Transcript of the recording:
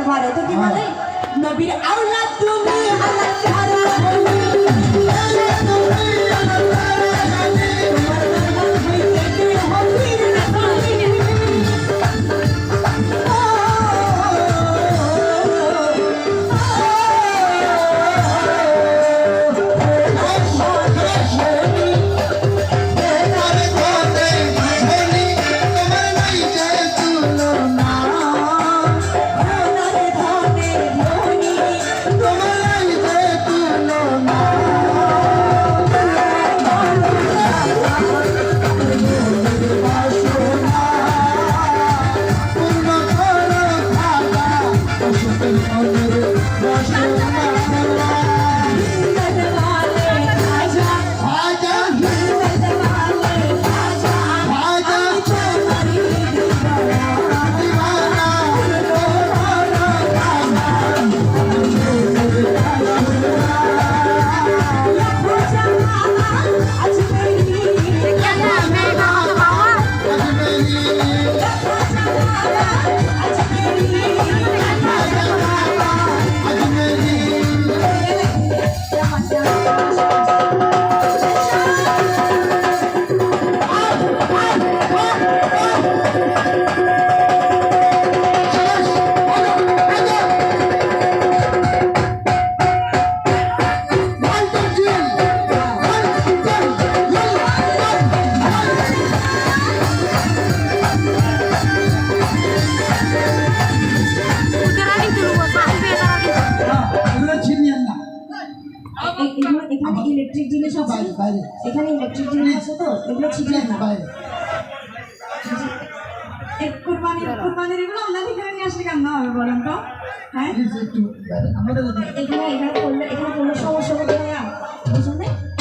পারো তো কি বলে নবীর আওলাদ তুমি আল্লাহ ছাড়া বলি ইলেকট্রিক জিনিস আছে এখানে ইলেকট্রিক জিনিস আছে তো এগুলো ছিটিয়ে না বাইরে কুরবানির এগুলো আপনাদের এখানে নিয়ে আসলে কেমন হবে বলেন তো হ্যাঁ এখানে করলে সমস্যা হবে না বুঝলেন